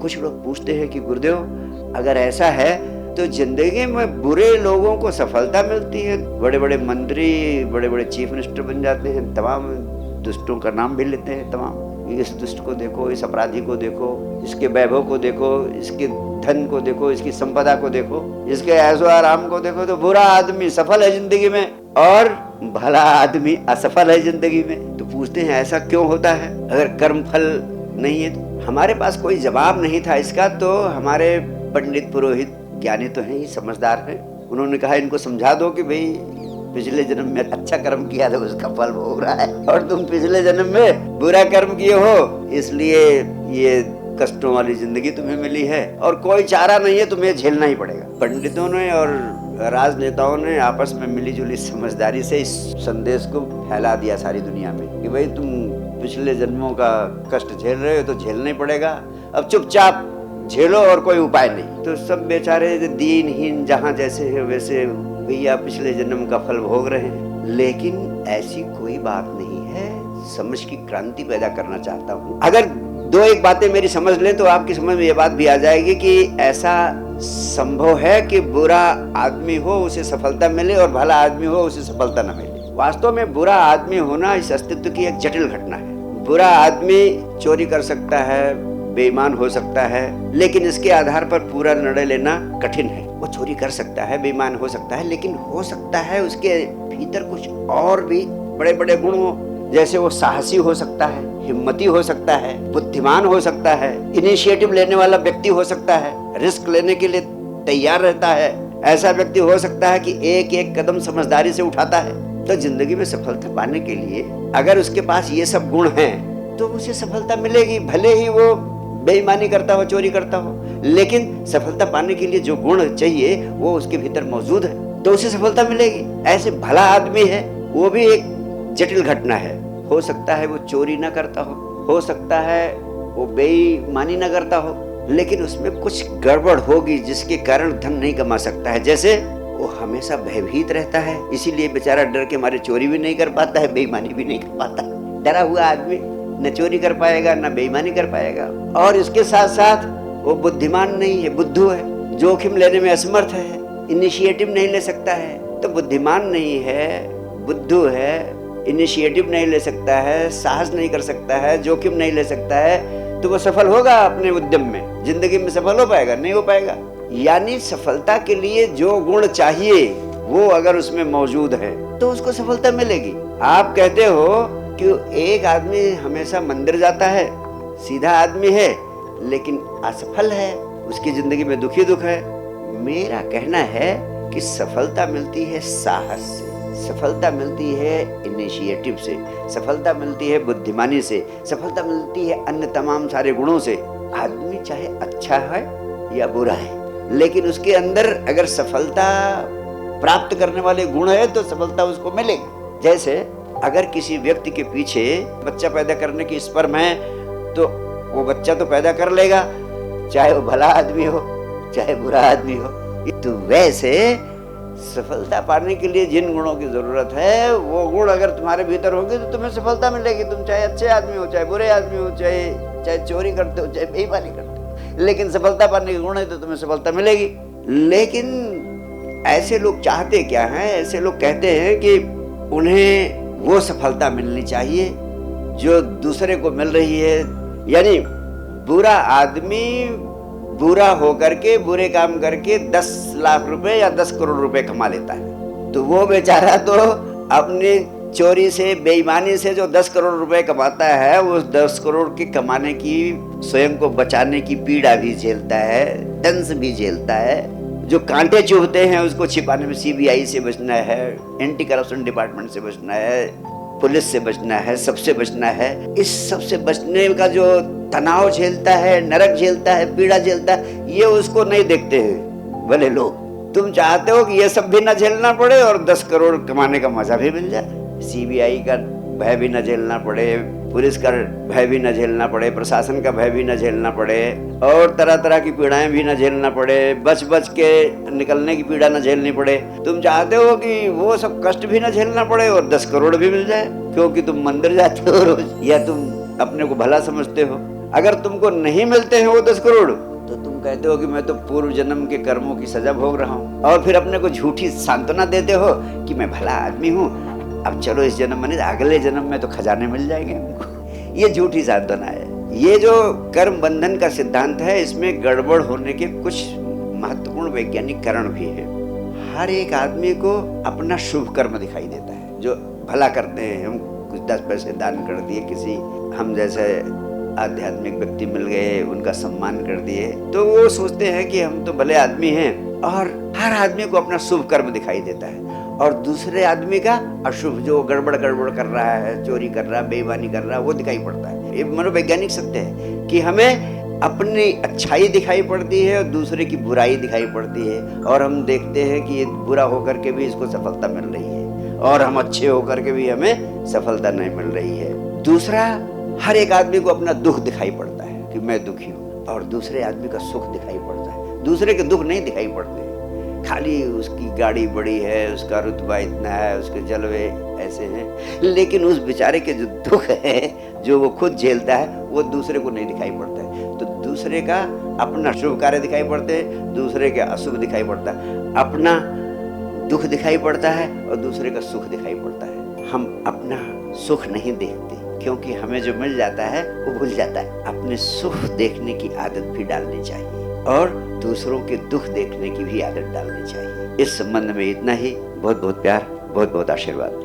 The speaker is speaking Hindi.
कुछ लोग पूछते हैं कि गुरुदेव अगर ऐसा है तो जिंदगी में बुरे लोगों को सफलता मिलती है, बड़े बड़े मंत्री, बड़े बड़े चीफ मिनिस्टर बन जाते हैं, तमाम दुष्टों का नाम भी लेते हैं, तमाम इस दुष्ट को देखो, इस अपराधी को देखो, इसके वैभव को देखो, इसके धन को देखो, इसकी संपदा को देखो, इसके ऐशो आराम को देखो, तो बुरा आदमी सफल है जिंदगी में और भला आदमी असफल है जिंदगी में। तो पूछते हैं ऐसा क्यों होता है? अगर कर्म फल नहीं है तो हमारे पास कोई जवाब नहीं था इसका। तो हमारे पंडित पुरोहित ज्ञानी तो हैं ही, समझदार हैं, उन्होंने कहा इनको समझा दो कि भाई पिछले जन्म में अच्छा कर्म किया था उसका फल भोग रहा है और तुम पिछले जन्म में बुरा कर्म किए हो, इसलिए ये कष्टों वाली जिंदगी तुम्हें मिली है और कोई चारा नहीं है, तुम्हें झेलना ही पड़ेगा। पंडितों ने और राजनेताओं ने आपस में मिलीजुली समझदारी से इस संदेश को फैला दिया सारी दुनिया में कि भाई तुम पिछले जन्मों का कष्ट झेल रहे हो तो झेलना ही पड़ेगा, अब चुपचाप झेलो और कोई उपाय नहीं। तो सब बेचारे दीनहीन जहाँ जैसे है वैसे भैया पिछले जन्म का फल भोग रहे हैं। लेकिन ऐसी कोई बात नहीं है, समझ की क्रांति पैदा करना चाहता हूँ। अगर दो एक बातें मेरी समझ लें तो आपकी समझ में ये बात भी आ जाएगी कि ऐसा संभव है कि बुरा आदमी हो उसे सफलता मिले और भला आदमी हो उसे सफलता न मिले। वास्तव में बुरा आदमी होना इस अस्तित्व की एक जटिल घटना है। बुरा आदमी चोरी कर सकता है, बेईमान हो सकता है, लेकिन इसके आधार पर पूरा निर्णय लेना कठिन है। वो चोरी कर सकता है, बेईमान हो सकता है, लेकिन हो सकता है उसके भीतर कुछ और भी बड़े बड़े गुण हो, जैसे वो साहसी हो सकता है, हिम्मती हो सकता है, बुद्धिमान हो सकता है, इनिशिएटिव लेने वाला व्यक्ति हो सकता है, रिस्क लेने के लिए तैयार रहता है, ऐसा व्यक्ति हो सकता है कि एक एक कदम समझदारी से उठाता है। तो जिंदगी में सफलता पाने के लिए अगर उसके पास ये सब गुण हैं तो उसे सफलता मिलेगी, भले ही वो बेईमानी करता हो, चोरी करता हो, लेकिन सफलता पाने के लिए जो गुण चाहिए वो उसके भीतर मौजूद है तो उसे सफलता मिलेगी। ऐसे भला आदमी है वो भी एक जटिल घटना है। हो सकता है वो चोरी ना करता हो सकता है वो बेईमानी ना करता हो, लेकिन उसमें कुछ गड़बड़ होगी जिसके कारण धन नहीं कमा सकता है। जैसे वो हमेशा भयभीत रहता है, इसीलिए बेचारा डर के मारे चोरी भी नहीं कर पाता है, बेईमानी भी नहीं कर पाता। डरा हुआ आदमी न चोरी कर पाएगा न बेईमानी कर पाएगा। और इसके साथ साथ वो बुद्धिमान नहीं है, बुद्धू है, जोखिम लेने में असमर्थ है, इनिशिएटिव नहीं ले सकता है। तो बुद्धिमान नहीं है, बुद्धू है, इनिशिएटिव नहीं ले सकता है, साहस नहीं कर सकता है, जोखिम नहीं ले सकता है, तो वो सफल होगा अपने उद्यम में? जिंदगी में सफल हो पाएगा? नहीं हो पाएगा। यानी सफलता के लिए जो गुण चाहिए वो अगर उसमें मौजूद है तो उसको सफलता मिलेगी। आप कहते हो कि एक आदमी हमेशा मंदिर जाता है, सीधा आदमी है, लेकिन असफल है, उसकी जिंदगी में दुखी दुख है। मेरा कहना है कि सफलता मिलती है साहस से, सफलता मिलती है इनिशिएटिव से, सफलता मिलती है बुद्धिमानी से, सफलता मिलती है अन्य तमाम सारे गुणों से। आदमी चाहे अच्छा है या बुरा है, लेकिन उसके अंदर अगर सफलता प्राप्त करने वाले गुण है तो सफलता उसको मिलेगी। जैसे अगर किसी व्यक्ति के पीछे बच्चा पैदा करने की स्पर्म है तो वो बच्चा तो पैदा कर लेगा, चाहे वो भला आदमी हो चाहे बुरा आदमी हो। तो वैसे सफलता पाने के लिए जिन गुणों की जरूरत है वो गुण अगर तुम्हारे भीतर होंगे तो तुम्हें सफलता मिलेगी। तुम चाहे अच्छे आदमी हो, चाहे बुरे आदमी हो, चाहे चोरी करते हो, चाहे बेईमानी करते हो, लेकिन सफलता पाने के गुण है तो तुम्हें सफलता मिलेगी। लेकिन ऐसे लोग चाहते क्या हैं? ऐसे लोग कहते हैं कि उन्हें वो सफलता मिलनी चाहिए जो दूसरे को मिल रही है। यानी बुरा आदमी बुरा होकर के, बुरे काम करके 10 लाख रुपए या 10 करोड़ रुपए कमा लेता है, तो वो बेचारा तो अपनी चोरी से, बेईमानी से जो 10 करोड़ रुपए कमाता है, उस 10 करोड़ के कमाने की, स्वयं को बचाने की पीड़ा भी झेलता है, दंश भी झेलता है। जो कांटे चुभते हैं उसको छिपाने में सीबीआई से बचना है, एंटी करप्शन डिपार्टमेंट से बचना है, पुलिस से बचना है, सबसे बचना है। इस सबसे बचने का जो तनाव झेलता है, नरक झेलता है, पीड़ा झेलता है, ये उसको नहीं देखते हैं भले लोग। तुम चाहते हो कि ये सब भी ना झेलना पड़े और 10 करोड़ कमाने का मजा भी मिल जाए। सीबीआई का भय भी न झेलना पड़े, पुलिस का भय भी न झेलना पड़े, प्रशासन का भय भी न झेलना पड़े, और तरह तरह की पीड़ाएं भी न झेलना पड़े, बच बच के निकलने की पीड़ा न झेलनी पड़े। तुम चाहते हो कि वो सब कष्ट भी न झेलना पड़े और 10 करोड़ भी मिल जाए, क्योंकि तुम मंदिर जाते हो रोज, या तुम अपने को भला समझते हो। अगर तुमको नहीं मिलते हैं वो 10 करोड़ तो तुम कहते हो कि मैं तो पूर्व जन्म के कर्मों की सजा भोग रहा हूँ, और फिर अपने को झूठी सांत्वना देते हो कि मैं भला आदमी हूँ, अब चलो इस जन्म में नहीं अगले जन्म में तो खजाने मिल जाएंगे हमको। ये झूठी सांत्वना है। ये जो कर्म बंधन का सिद्धांत है, इसमें गड़बड़ होने के कुछ महत्वपूर्ण वैज्ञानिक कारण भी है। हर एक आदमी को अपना शुभ कर्म दिखाई देता है, जो भला करते हैं। हम कुछ 10 पैसे दान कर दिए, किसी हम जैसे आध्यात्मिक व्यक्ति मिल गए, उनका सम्मान कर दिए, तो वो सोचते हैं कि हम तो भले आदमी हैं। और हर आदमी को अपना शुभ कर्म दिखाई देता है, और दूसरे आदमी का अशुभ, जो गड़बड़ कर रहा है, चोरी कर रहा है, बेईमानी कर रहा है, वो दिखाई पड़ता है। ये मनोवैज्ञानिक सत्य है कि हमें अपनी अच्छाई दिखाई पड़ती है और दूसरे की बुराई दिखाई पड़ती है, और हम देखते हैं कि ये बुरा होकर के भी इसको सफलता मिल रही है, और हम अच्छे होकर के भी हमें सफलता नहीं मिल रही है। दूसरा, हर एक आदमी को अपना दुख दिखाई पड़ता है कि मैं दुखी हूँ, और दूसरे आदमी का सुख दिखाई पड़ता है। दूसरे के दुख नहीं दिखाई पड़ते, खाली उसकी गाड़ी बड़ी है, उसका रुतबा इतना है, उसके जलवे ऐसे हैं, लेकिन उस बेचारे के जो दुख है, जो वो खुद झेलता है, वो दूसरे को नहीं दिखाई पड़ता है। तो दूसरे का अपना शुभ कार्य दिखाई पड़ते हैं, दूसरे के अशुभ दिखाई पड़ता है। अपना दुख दिखाई पड़ता है और दूसरे का सुख दिखाई पड़ता है। हम अपना सुख नहीं देखते, क्योंकि हमें जो मिल जाता है वो भूल जाता है। अपने सुख देखने की आदत भी डालनी चाहिए, और दूसरों के दुख देखने की भी आदत डालनी चाहिए। इस संबंध में इतना ही। बहुत बहुत प्यार, बहुत बहुत आशीर्वाद।